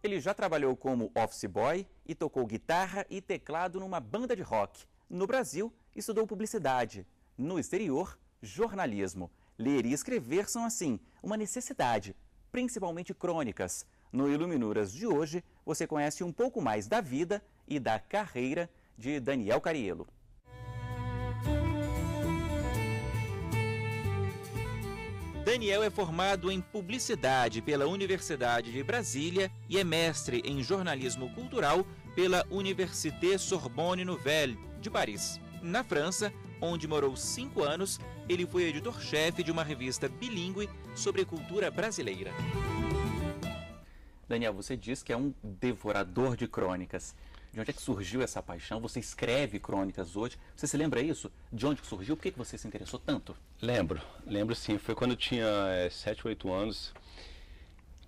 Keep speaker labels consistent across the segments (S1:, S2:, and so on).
S1: Ele já trabalhou como office boy e tocou guitarra e teclado numa banda de rock. No Brasil, estudou publicidade. No exterior, jornalismo. Ler e escrever são, assim, uma necessidade, principalmente crônicas. No Iluminuras de hoje, você conhece um pouco mais da vida e da carreira de Daniel Cariello. Daniel é formado em publicidade pela Universidade de Brasília e é mestre em jornalismo cultural pela Université Sorbonne Nouvelle de Paris. Na França, onde morou 5 anos, ele foi editor-chefe de uma revista bilíngue sobre cultura brasileira. Daniel, você diz que é um devorador de crônicas. De onde é que surgiu essa paixão? Você escreve crônicas hoje. Você se lembra isso? De onde que surgiu? Por que você se interessou tanto?
S2: Lembro sim. Foi quando eu tinha 7 ou 8 anos.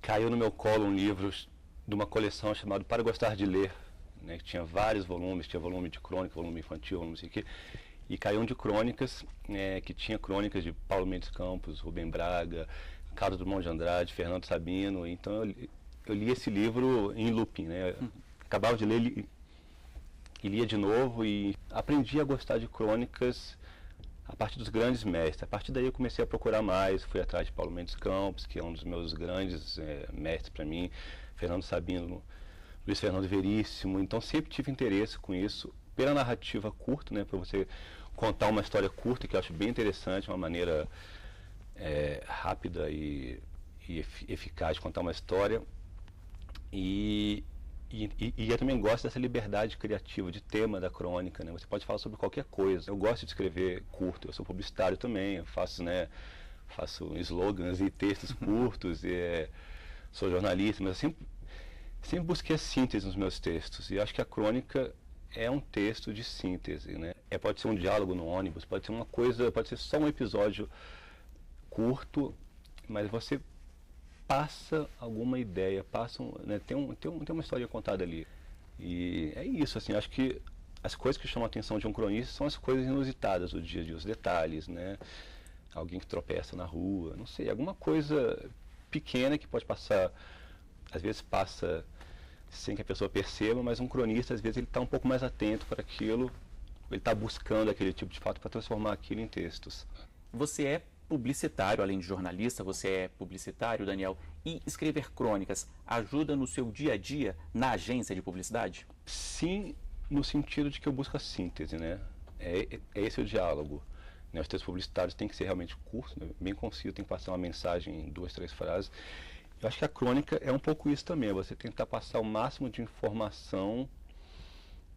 S2: Caiu no meu colo um livro de uma coleção chamada Para Gostar de Ler, né, que tinha vários volumes, tinha volume de crônica, volume infantil, não sei o quê. E caiu um de crônicas, que tinha crônicas de Paulo Mendes Campos, Rubem Braga, Carlos Drummond de Andrade, Fernando Sabino. Então eu li esse livro em looping, né? Acabava de ler e lia de novo e aprendi a gostar de crônicas a partir dos grandes mestres. A partir daí eu comecei a procurar mais, fui atrás de Paulo Mendes Campos, que é um dos meus grandes mestres para mim, Fernando Sabino, Luiz Fernando Veríssimo. Então sempre tive interesse com isso, pela narrativa curta, né, para você contar uma história curta, que eu acho bem interessante, uma maneira rápida e eficaz de contar uma história. E eu também gosto dessa liberdade criativa de tema da crônica, né? Você pode falar sobre qualquer coisa. Eu gosto de escrever curto, eu sou publicitário também, eu faço slogans e textos curtos, sou jornalista, mas eu sempre busquei a síntese nos meus textos. E acho que a crônica é um texto de síntese, né? Pode ser um diálogo no ônibus, pode ser uma coisa, pode ser só um episódio curto, mas você passa alguma ideia, né, tem uma história contada ali. E é isso, assim, acho que as coisas que chamam a atenção de um cronista são as coisas inusitadas do dia a dia, os detalhes, né? Alguém que tropeça na rua, não sei, alguma coisa pequena que pode passar, às vezes passa sem que a pessoa perceba, mas um cronista, às vezes, ele está um pouco mais atento para aquilo, ele está buscando aquele tipo de fato para transformar aquilo em textos.
S1: Você é publicitário, além de jornalista, você é publicitário, Daniel, e escrever crônicas ajuda no seu dia a dia na agência de publicidade?
S2: Sim, no sentido de que eu busco a síntese, né? É esse o diálogo. Né? Os textos publicitários têm que ser realmente curtos, né? Bem conciso, tem que passar uma mensagem em 2, 3 frases. Eu acho que a crônica é um pouco isso também, é você tentar passar o máximo de informação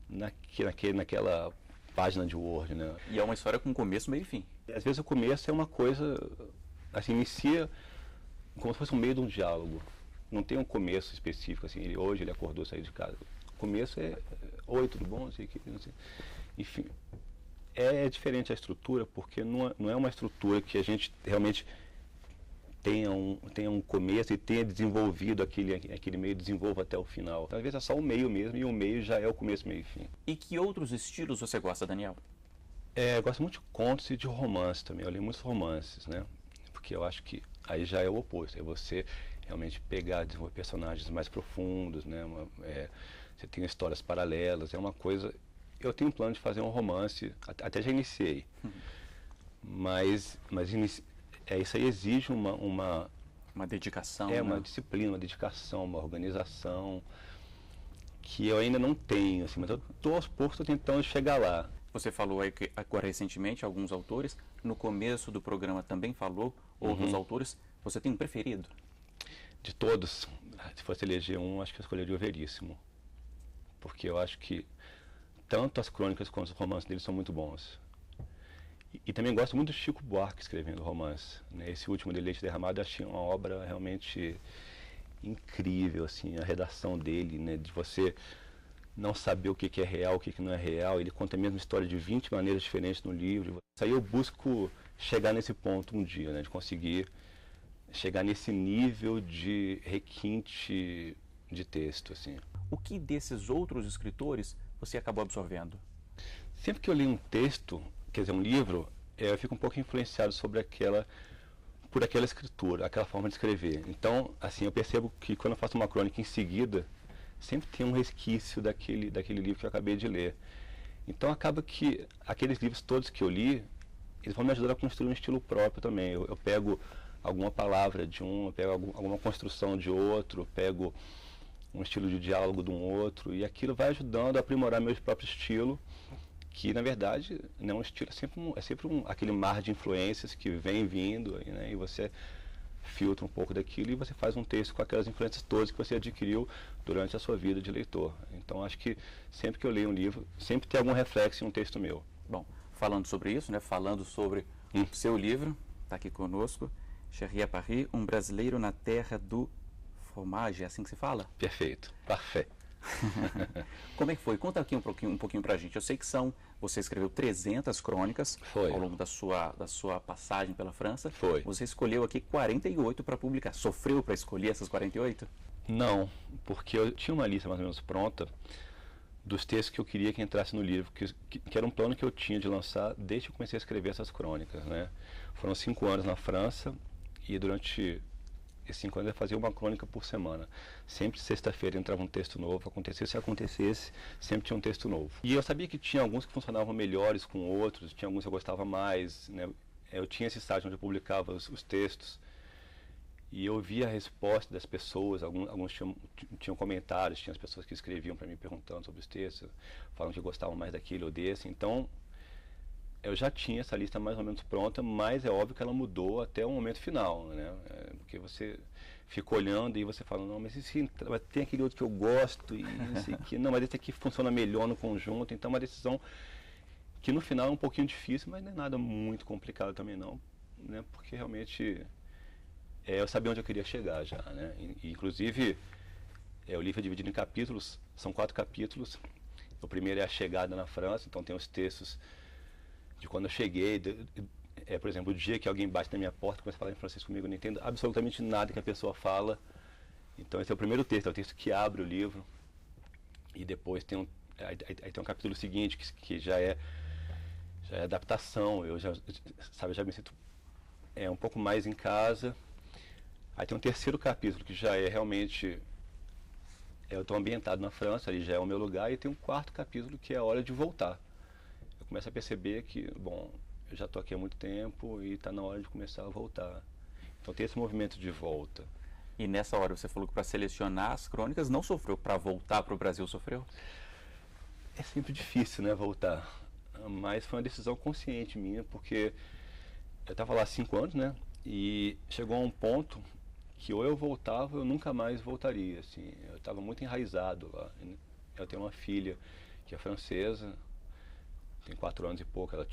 S2: naquela página de Word, né?
S1: E é uma história com começo, meio e fim.
S2: Às vezes o começo é uma coisa, assim, inicia como se fosse um meio de um diálogo. Não tem um começo específico, assim, hoje ele acordou, saiu de casa. O começo é, oi, tudo bom? Não sei o que, não sei. Enfim, é diferente a estrutura, porque não é uma estrutura que a gente realmente tenha um começo e tenha desenvolvido aquele meio, desenvolva até o final. Então, às vezes é só o meio mesmo, e o meio já é o começo, meio e fim.
S1: E que outros estilos você gosta, Daniel?
S2: Eu gosto muito de contos e de romances também. Eu leio muitos romances, né? Porque eu acho que aí já é o oposto. É você realmente pegar, desenvolver personagens mais profundos, né? Você tem histórias paralelas. É uma coisa... Eu tenho um plano de fazer um romance, até já iniciei. Mas isso aí exige uma
S1: dedicação, né?
S2: Uma disciplina, uma dedicação, uma organização que eu ainda não tenho, assim, mas eu aos poucos estou tentando chegar lá.
S1: Você falou aí que agora recentemente alguns autores, no começo do programa também falou outros autores. Você tem um preferido?
S2: De todos, se fosse eleger um, acho que eu escolheria o Veríssimo. Porque eu acho que tanto as crônicas quanto os romances dele são muito bons. E também gosto muito do Chico Buarque escrevendo romance, né? Esse último de Leite Derramado eu achei uma obra realmente incrível, assim, a redação dele, né? De você não saber o que é real, o que não é real. Ele conta a mesma história de 20 maneiras diferentes no livro. Isso aí eu busco chegar nesse ponto um dia, né? De conseguir chegar nesse nível de requinte de texto, assim.
S1: O que desses outros escritores você acabou absorvendo?
S2: Sempre que eu leio um texto, quer dizer, um livro, eu fico um pouco influenciado sobre aquela por aquela escritura, aquela forma de escrever. Então, assim, eu percebo que quando eu faço uma crônica em seguida, sempre tem um resquício daquele livro que eu acabei de ler. Então, acaba que aqueles livros todos que eu li, eles vão me ajudar a construir um estilo próprio também. Eu pego alguma palavra de um, eu pego alguma construção de outro, eu pego um estilo de diálogo de um outro, e aquilo vai ajudando a aprimorar meu próprio estilo, que na verdade não é um estilo, é sempre aquele mar de influências que vem vindo, né, e você filtra um pouco daquilo e você faz um texto com aquelas influências todas que você adquiriu durante a sua vida de leitor. Então acho que sempre que eu leio um livro, sempre tem algum reflexo em um texto meu.
S1: Bom, falando sobre isso, né, falando sobre o seu livro, está aqui conosco, Thierry Apary, um brasileiro na terra do fromage, é assim que se fala?
S2: Perfeito, parfait.
S1: Como é que foi? Conta aqui um pouquinho pra gente. Eu sei que você escreveu 300 crônicas ao longo da sua passagem pela França.
S2: Foi.
S1: Você escolheu aqui 48 para publicar. Sofreu para escolher essas 48?
S2: Não, porque eu tinha uma lista mais ou menos pronta dos textos que eu queria que entrasse no livro, que era um plano que eu tinha de lançar desde que eu comecei a escrever essas crônicas, né? Foram 5 anos na França e durante esses 5 anos eu fazia uma crônica por semana. Sempre sexta-feira entrava um texto novo, acontecesse, sempre tinha um texto novo. E eu sabia que tinha alguns que funcionavam melhores com outros, tinha alguns que eu gostava mais, né? Eu tinha esse site onde eu publicava os textos e eu via a resposta das pessoas, alguns tinham comentários, tinha as pessoas que escreviam para mim perguntando sobre os textos, falando que gostavam mais daquele ou desse. Então, eu já tinha essa lista mais ou menos pronta, mas é óbvio que ela mudou até o momento final, né? Porque você fica olhando e você fala, não, mas tem aquele outro que eu gosto e esse aqui, não, mas esse aqui funciona melhor no conjunto. Então é uma decisão que no final é um pouquinho difícil, mas não é nada muito complicado também não, né? Porque realmente eu sabia onde eu queria chegar já, né? Inclusive, o livro é dividido em capítulos, são 4 capítulos. O primeiro é a chegada na França, então tem os textos de quando eu cheguei, por exemplo, o dia que alguém bate na minha porta e começa a falar em francês comigo, eu não entendo absolutamente nada que a pessoa fala. Então esse é o primeiro texto, é o texto que abre o livro. E depois tem um capítulo seguinte que já é adaptação. Eu já me sinto um pouco mais em casa. Aí tem um terceiro capítulo que já é realmente, eu estou ambientado na França, ali já é o meu lugar. E tem um quarto capítulo que é a hora de voltar. Eu começo a perceber que, bom, eu já estou aqui há muito tempo e está na hora de começar a voltar. Então tem esse movimento de volta.
S1: E nessa hora você falou que para selecionar as crônicas não sofreu, para voltar para o Brasil sofreu?
S2: É sempre difícil, né, voltar. Mas foi uma decisão consciente minha, porque eu estava lá há 5 anos, né, e chegou a um ponto que ou eu voltava ou eu nunca mais voltaria, assim. Eu estava muito enraizado lá. Eu tenho uma filha que é francesa, tem 4 anos e pouco, ela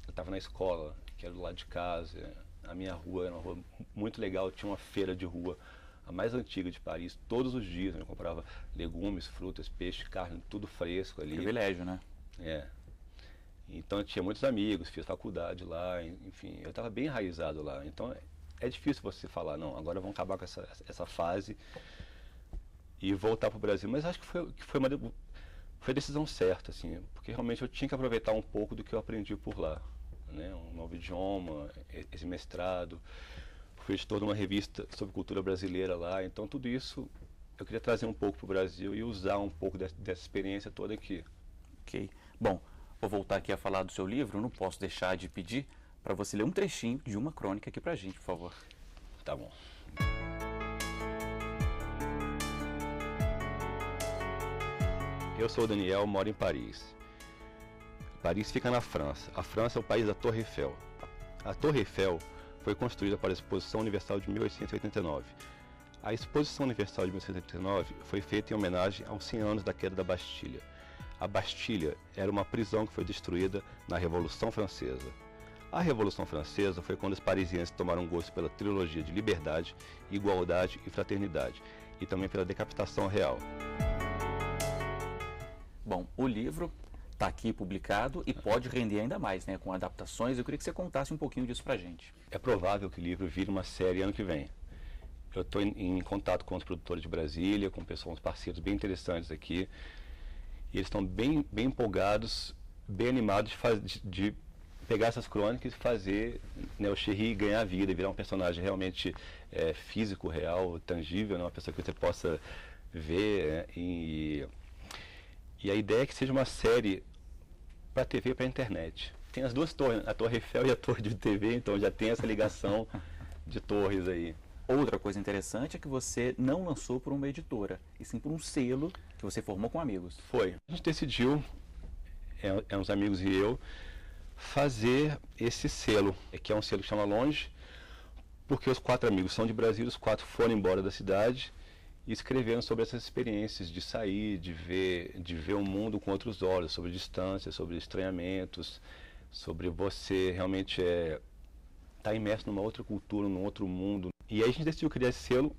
S2: estava na escola, que era do lado de casa. A minha rua era uma rua muito legal, tinha uma feira de rua, a mais antiga de Paris, todos os dias, né? Eu comprava legumes, frutas, peixe, carne, tudo fresco ali.
S1: Privilégio, né?
S2: Então eu tinha muitos amigos, fiz faculdade lá, enfim, eu estava bem enraizado lá. Então é difícil você falar, não, agora vamos acabar com essa fase e voltar para o Brasil. Mas acho que foi a decisão certa, assim, porque realmente eu tinha que aproveitar um pouco do que eu aprendi por lá, né? Um novo idioma, esse mestrado, fui editor de uma revista sobre cultura brasileira lá, então tudo isso eu queria trazer um pouco para o Brasil e usar um pouco dessa experiência toda aqui.
S1: Ok. Bom, vou voltar aqui a falar do seu livro, não posso deixar de pedir para você ler um trechinho de uma crônica aqui para a gente, por favor.
S2: Tá bom. Eu sou o Daniel, moro em Paris. Paris fica na França. A França é o país da Torre Eiffel. A Torre Eiffel foi construída para a Exposição Universal de 1889. A Exposição Universal de 1889 foi feita em homenagem aos 100 anos da queda da Bastilha. A Bastilha era uma prisão que foi destruída na Revolução Francesa. A Revolução Francesa foi quando os parisienses tomaram gosto pela trilogia de liberdade, igualdade e fraternidade, e também pela decapitação real.
S1: Bom, o livro está aqui publicado e pode render ainda mais, né, com adaptações. Eu queria que você contasse um pouquinho disso para a gente.
S2: É provável que o livro vire uma série ano que vem. Eu estou em contato com os produtores de Brasília, com pessoas, parceiros bem interessantes aqui, e eles estão bem empolgados, bem animados de pegar essas crônicas e fazer, né, o Cherry ganhar vida, virar um personagem realmente físico, real, tangível, né, uma pessoa que você possa ver. E a ideia é que seja uma série para TV e para internet. Tem as duas torres, a Torre Eiffel e a Torre de TV, então já tem essa ligação de torres aí.
S1: Outra coisa interessante é que você não lançou por uma editora, e sim por um selo que você formou com amigos.
S2: Foi. A gente decidiu, uns amigos e eu, fazer esse selo, que é um selo que chama Longe, porque os 4 amigos são de Brasília, os 4 foram embora da cidade e escreveram sobre essas experiências de sair, de ver o mundo com outros olhos, sobre distância, sobre estranhamentos, sobre você realmente estar imerso numa outra cultura, num outro mundo. E aí a gente decidiu criar esse selo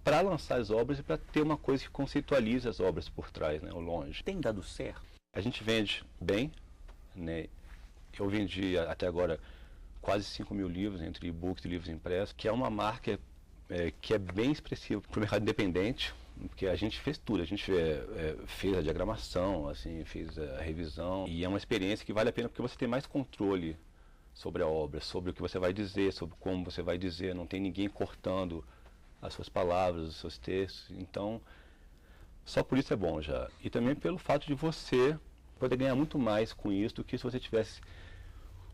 S2: para lançar as obras e para ter uma coisa que conceitualize as obras por trás, né, o Longe.
S1: Tem dado certo?
S2: A gente vende bem, né? Eu vendi até agora quase 5.000 livros, entre e-books e livros impressos, que é uma marca que é bem expressiva para o mercado independente, porque a gente fez tudo, a gente fez a diagramação, assim, fez a revisão, e é uma experiência que vale a pena porque você tem mais controle sobre a obra, sobre o que você vai dizer, sobre como você vai dizer, não tem ninguém cortando as suas palavras, os seus textos, então só por isso é bom já. E também pelo fato de você poder ganhar muito mais com isso do que se você tivesse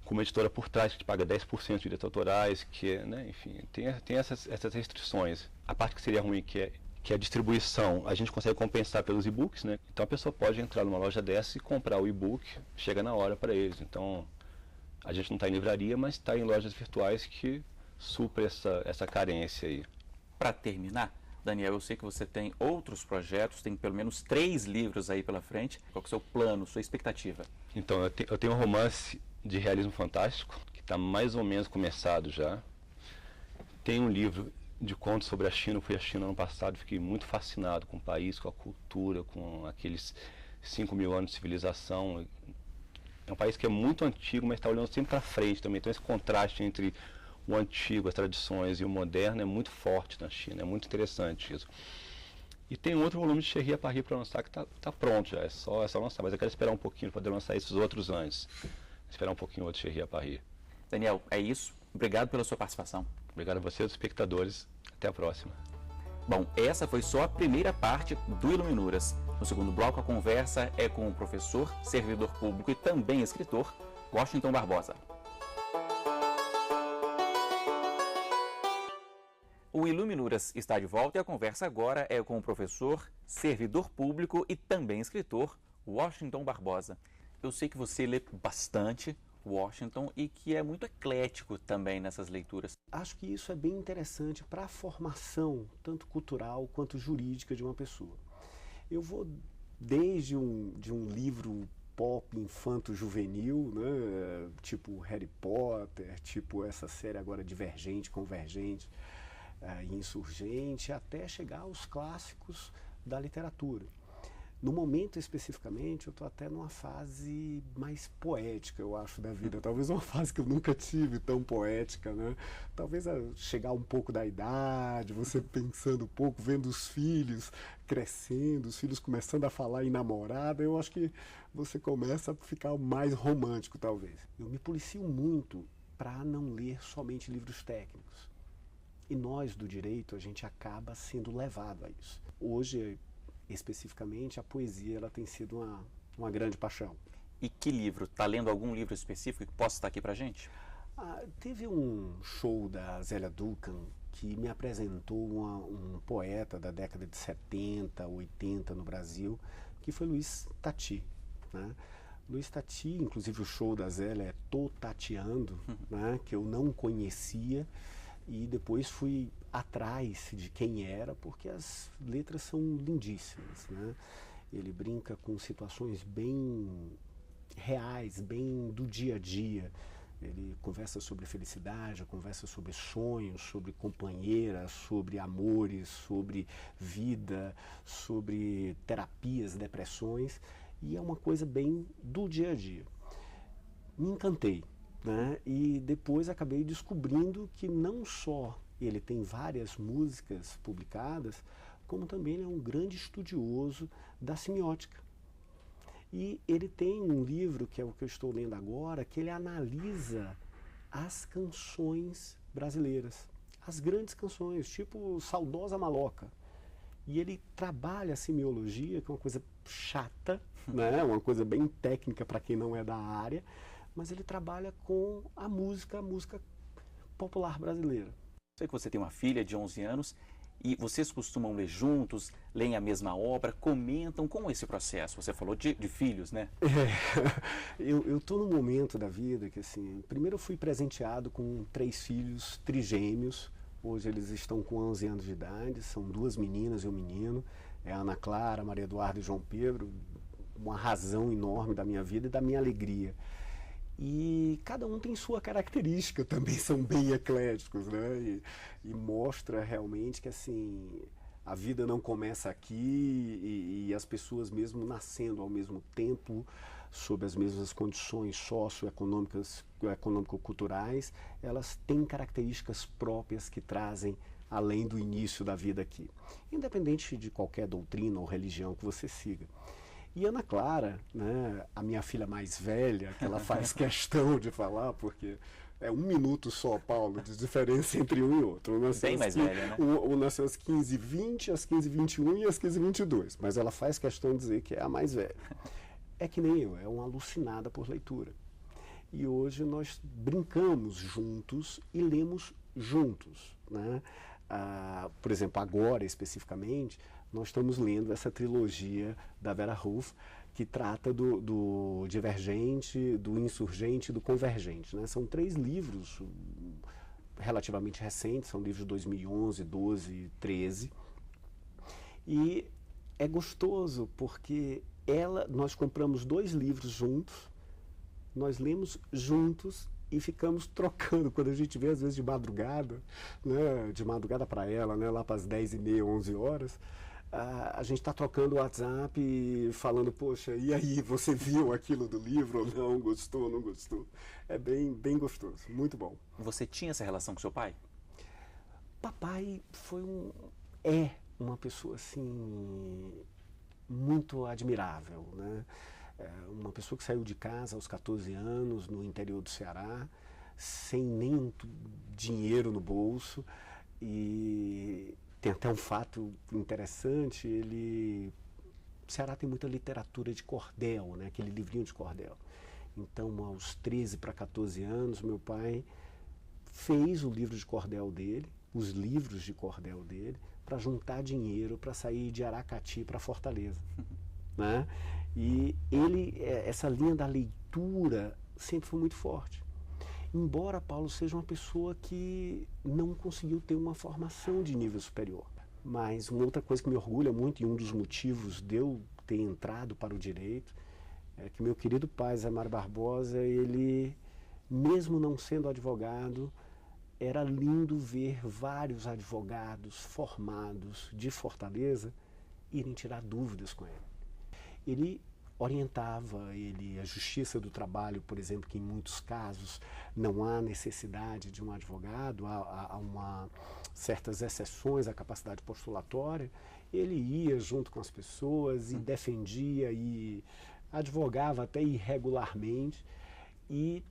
S2: com uma editora por trás que te paga 10% de direitos autorais, né, enfim, tem essas restrições. A parte que seria ruim, que é a distribuição, a gente consegue compensar pelos e-books, né? Então a pessoa pode entrar numa loja dessa e comprar o e-book, chega na hora para eles. Então a gente não está em livraria, mas está em lojas virtuais que supre essa carência aí.
S1: Para terminar, Daniel, eu sei que você tem outros projetos, tem pelo menos 3 livros aí pela frente. Qual que é o seu plano, sua expectativa?
S2: Então, eu tenho um romance de realismo fantástico, que está mais ou menos começado já. Tem um livro de contos sobre a China, eu fui à China ano passado, fiquei muito fascinado com o país, com a cultura, com aqueles 5.000 anos de civilização. É um país que é muito antigo, mas está olhando sempre para frente também. Então esse contraste entre o antigo, as tradições e o moderno é muito forte na China, é muito interessante isso. E tem outro volume de Cherry à Paris para lançar que está pronto já, é só lançar, mas eu quero esperar um pouquinho para poder lançar esses outros antes. Esperar um pouquinho outro Cherry à Paris.
S1: Daniel, é isso. Obrigado pela sua participação.
S2: Obrigado a vocês, espectadores. Até a próxima.
S1: Bom, essa foi só a primeira parte do Iluminuras. No segundo bloco, a conversa é com o professor, servidor público e também escritor, Washington Barbosa. O Iluminuras está de volta e a conversa agora é com o professor, servidor público e também escritor, Washington Barbosa. Eu sei que você lê bastante Washington e que é muito eclético também nessas leituras.
S3: Acho que isso é bem interessante para a formação, tanto cultural quanto jurídica de uma pessoa. Eu vou desde de um livro pop infanto-juvenil, né, tipo Harry Potter, tipo essa série agora Divergente, Convergente e Insurgente, até chegar aos clássicos da literatura. No momento especificamente, eu estou até numa fase mais poética, eu acho, da vida. Talvez uma fase que eu nunca tive tão poética, né? Talvez chegar um pouco da idade, você pensando um pouco, vendo os filhos crescendo, os filhos começando a falar em namorada, eu acho que você começa a ficar mais romântico, talvez. Eu me policio muito para não ler somente livros técnicos. E nós, do direito, a gente acaba sendo levado a isso. Hoje, especificamente, a poesia ela tem sido uma grande paixão.
S1: E que livro? Está lendo algum livro específico que possa estar aqui para a gente?
S3: Teve um show da Zélia Duncan que me apresentou um poeta da década de 70, 80 no Brasil, que foi Luiz Tati, né? Luiz Tati, inclusive o show da Zélia é Tô Tateando, né? Que eu não conhecia. E depois fui atrás de quem era, porque as letras são lindíssimas, né? Ele brinca com situações bem reais, bem do dia a dia. Ele conversa sobre felicidade, conversa sobre sonhos, sobre companheira, sobre amores, sobre vida, sobre terapias, depressões. E é uma coisa bem do dia a dia. Me encantei. Né? E depois acabei descobrindo que não só ele tem várias músicas publicadas, como também ele é um grande estudioso da semiótica. E ele tem um livro, que é o que eu estou lendo agora, que ele analisa as canções brasileiras, as grandes canções, tipo Saudosa Maloca. E ele trabalha a semiologia, que é uma coisa chata, né? Uma coisa bem técnica para quem não é da área, mas ele trabalha com a música popular brasileira.
S1: Sei que você tem uma filha de 11 anos e vocês costumam ler juntos, leem a mesma obra, comentam. Como é esse processo? Você falou de filhos, né?
S3: Eu estou num momento da vida que, assim, primeiro eu fui presenteado com 3 filhos trigêmeos. Hoje eles estão com 11 anos de idade, são 2 meninas e um menino. É a Ana Clara, Maria Eduarda e João Pedro, uma razão enorme da minha vida e da minha alegria. E cada um tem sua característica, também são bem ecléticos, né? E mostra realmente que, assim, a vida não começa aqui e as pessoas mesmo nascendo ao mesmo tempo, sob as mesmas condições socioeconômicas, econômico-culturais, elas têm características próprias que trazem além do início da vida aqui, independente de qualquer doutrina ou religião que você siga. E Ana Clara, né, a minha filha mais velha, que ela faz questão de falar, porque é 1 minuto só, Paulo, de diferença entre um e outro.
S1: Bem mais velha, né?
S3: Um nasceu às 15h20, às 15h21 e às 15h22. Mas ela faz questão de dizer que é a mais velha. É que nem eu, é uma alucinada por leitura. E hoje nós brincamos juntos e lemos juntos, né? Por exemplo, agora especificamente, nós estamos lendo essa trilogia da Vera Wolf, que trata do divergente, do insurgente e do convergente, né? São 3 livros relativamente recentes, são livros de 2011, 12, 13. E é gostoso porque nós compramos 2 livros juntos, nós lemos juntos e ficamos trocando. Quando a gente vê, às vezes, de madrugada, né, de madrugada para ela, né, lá para as 10h30, 11 horas, a gente está trocando o WhatsApp e falando, poxa, e aí, você viu aquilo do livro ou não? Gostou ou não gostou? É bem, bem gostoso, muito bom.
S1: Você tinha essa relação com seu pai?
S3: Papai é uma pessoa, assim, muito admirável, né? Uma pessoa que saiu de casa aos 14 anos, no interior do Ceará, sem nenhum dinheiro no bolso. E tem até um fato interessante, o Ceará tem muita literatura de cordel, né? Aquele livrinho de cordel. Então, aos 13 para 14 anos, meu pai fez o livro de cordel dele, os livros de cordel dele, para juntar dinheiro para sair de Aracati para Fortaleza, né? E essa linha da leitura sempre foi muito forte. Embora Paulo seja uma pessoa que não conseguiu ter uma formação de nível superior. Mas uma outra coisa que me orgulha muito, e um dos motivos de eu ter entrado para o direito, é que meu querido pai, Zé Mário Barbosa, ele, mesmo não sendo advogado, era lindo ver vários advogados formados de Fortaleza irem tirar dúvidas com ele. Ele orientava a Justiça do Trabalho, por exemplo, que em muitos casos não há necessidade de um advogado, há certas exceções à capacidade postulatória. Ele ia junto com as pessoas e defendia e advogava até irregularmente. E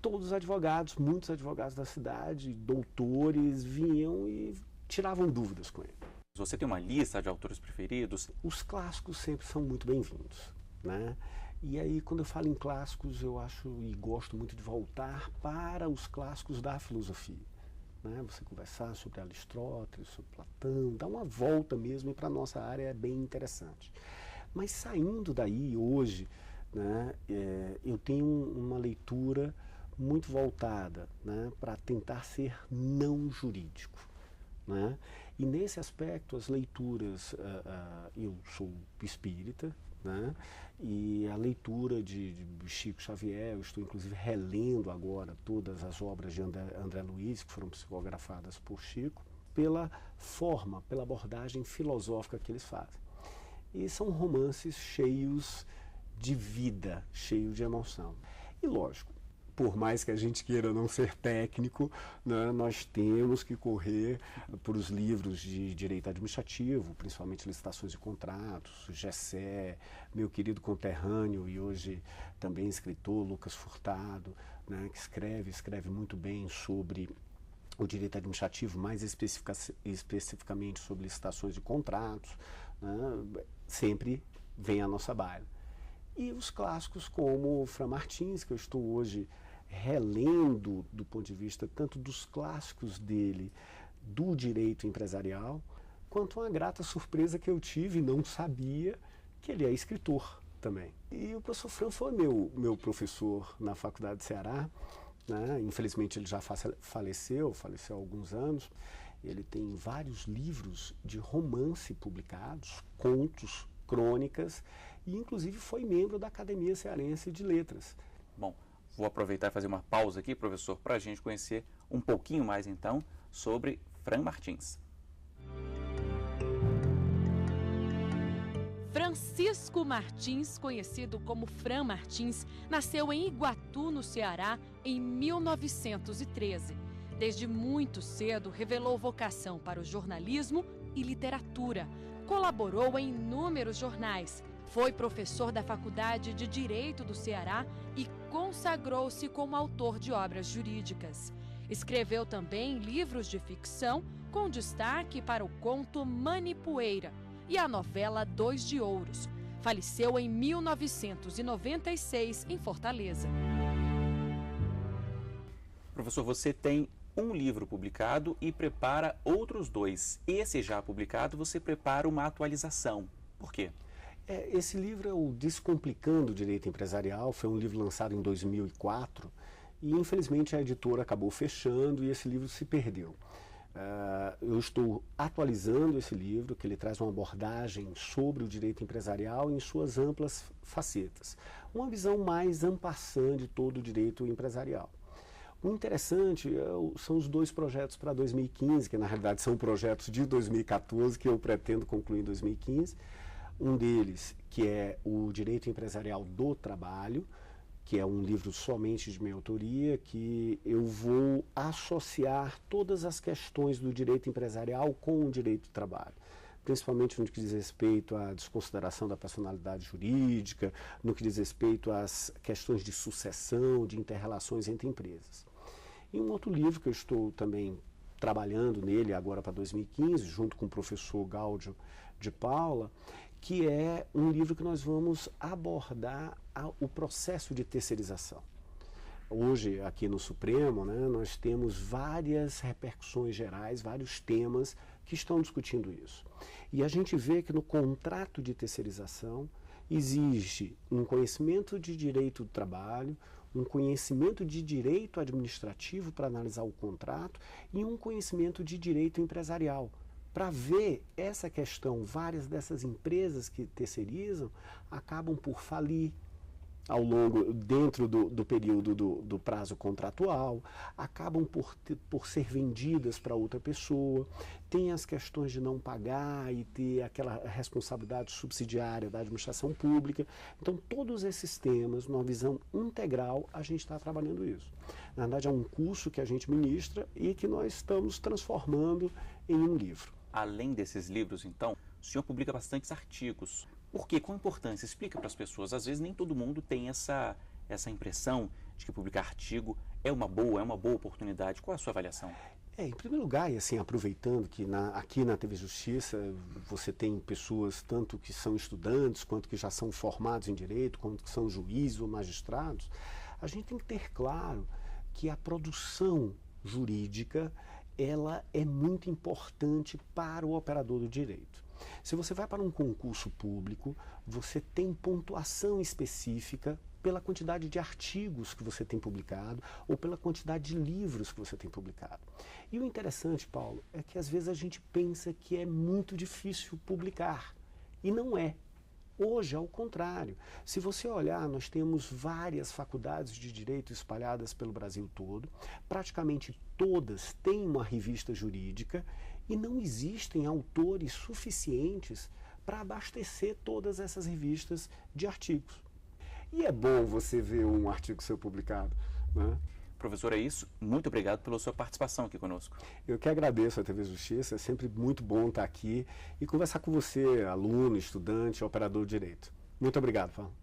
S3: todos os advogados, muitos advogados da cidade, doutores, vinham e tiravam dúvidas com ele.
S1: Você tem uma lista de autores preferidos?
S3: Os clássicos sempre são muito bem-vindos, né? E aí, quando eu falo em clássicos, eu acho e gosto muito de voltar para os clássicos da filosofia, né? Você conversar sobre Aristóteles, sobre Platão, dar uma volta mesmo, e para a nossa área é bem interessante. Mas saindo daí, hoje, né, eu tenho uma leitura muito voltada, né, para tentar ser não jurídico, né? E nesse aspecto, as leituras, eu sou espírita, né? E a leitura de Chico Xavier, eu estou inclusive relendo agora todas as obras de André Luiz, que foram psicografadas por Chico, pela forma, pela abordagem filosófica que eles fazem. E são romances cheios de vida, cheios de emoção. E lógico, por mais que a gente queira não ser técnico, né, nós temos que correr para os livros de direito administrativo, principalmente licitações de contratos, o GECE, meu querido conterrâneo e hoje também escritor, Lucas Furtado, né, que escreve muito bem sobre o direito administrativo, mais especificamente sobre licitações de contratos, né, sempre vem à nossa baila. E os clássicos como Fran Martins, que eu estou hoje relendo do ponto de vista tanto dos clássicos dele, do direito empresarial, quanto uma grata surpresa que eu tive, não sabia, que ele é escritor também. E o professor Fran foi meu professor na Faculdade do Ceará, né? Infelizmente ele já faleceu há alguns anos. Ele tem vários livros de romance publicados, contos, crônicas, e inclusive foi membro da Academia Cearense de Letras.
S1: Bom, vou aproveitar e fazer uma pausa aqui, professor, para a gente conhecer um pouquinho mais, então, sobre Fran Martins.
S4: Francisco Martins, conhecido como Fran Martins, nasceu em Iguatu, no Ceará, em 1913. Desde muito cedo, revelou vocação para o jornalismo e literatura. Colaborou em inúmeros jornais. Foi professor da Faculdade de Direito do Ceará e consagrou-se como autor de obras jurídicas. Escreveu também livros de ficção, com destaque para o conto Manipoeira e a novela Dois de Ouros. Faleceu em 1996, em Fortaleza.
S1: Professor, você tem um livro publicado e prepara outros dois. Esse já publicado, você prepara uma atualização. Por quê?
S3: Esse livro é o Descomplicando o Direito Empresarial, foi um livro lançado em 2004 e infelizmente a editora acabou fechando e esse livro se perdeu. Eu estou atualizando esse livro, que ele traz uma abordagem sobre o direito empresarial em suas amplas facetas. Uma visão mais en passant de todo o direito empresarial. O interessante são os dois projetos para 2015, que na realidade são projetos de 2014, que eu pretendo concluir em 2015. Um deles, que é o Direito Empresarial do Trabalho, que é um livro somente de minha autoria, que eu vou associar todas as questões do direito empresarial com o direito do trabalho, principalmente no que diz respeito à desconsideração da personalidade jurídica, no que diz respeito às questões de sucessão, de inter-relações entre empresas. E um outro livro que eu estou também trabalhando nele agora para 2015, junto com o professor Gáudio de Paula, que é um livro que nós vamos abordar o processo de terceirização. Hoje, aqui no Supremo, né, nós temos várias repercussões gerais, vários temas que estão discutindo isso. E a gente vê que no contrato de terceirização existe um conhecimento de direito do trabalho, um conhecimento de direito administrativo para analisar o contrato e um conhecimento de direito empresarial. Para ver essa questão, várias dessas empresas que terceirizam acabam por falir dentro do período do prazo contratual, acabam por ser vendidas para outra pessoa, tem as questões de não pagar e ter aquela responsabilidade subsidiária da administração pública. Então, todos esses temas, numa visão integral, a gente está trabalhando isso. Na verdade, é um curso que a gente ministra e que nós estamos transformando em um livro.
S1: Além desses livros, então, o senhor publica bastantes artigos. Por quê? Qual a importância? Explica para as pessoas. Às vezes nem todo mundo tem essa impressão de que publicar artigo é uma boa oportunidade. Qual é a sua avaliação?
S3: Em primeiro lugar, e assim, aproveitando que aqui na TV Justiça você tem pessoas tanto que são estudantes, quanto que já são formados em direito, quanto que são juízes ou magistrados, a gente tem que ter claro que a produção jurídica ela é muito importante para o operador do direito. Se você vai para um concurso público, você tem pontuação específica pela quantidade de artigos que você tem publicado ou pela quantidade de livros que você tem publicado. E o interessante, Paulo, é que às vezes a gente pensa que é muito difícil publicar, e não é. Hoje, ao contrário, se você olhar, nós temos várias faculdades de direito espalhadas pelo Brasil todo, praticamente todas têm uma revista jurídica e não existem autores suficientes para abastecer todas essas revistas de artigos. E é bom você ver um artigo seu publicado, né?
S1: Professor, é isso. Muito obrigado pela sua participação aqui conosco.
S3: Eu que agradeço a TV Justiça, é sempre muito bom estar aqui e conversar com você, aluno, estudante, operador de direito. Muito obrigado, Paulo.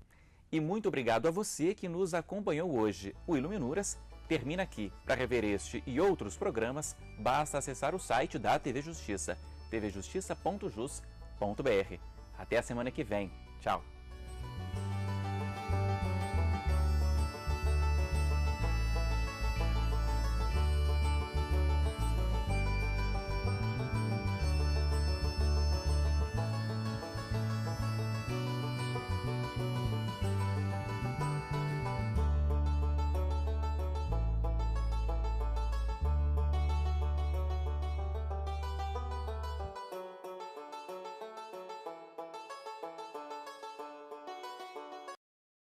S1: E muito obrigado a você que nos acompanhou hoje. O Iluminuras termina aqui. Para rever este e outros programas, basta acessar o site da TV Justiça, tvjustiça.jus.br. Até a semana que vem. Tchau.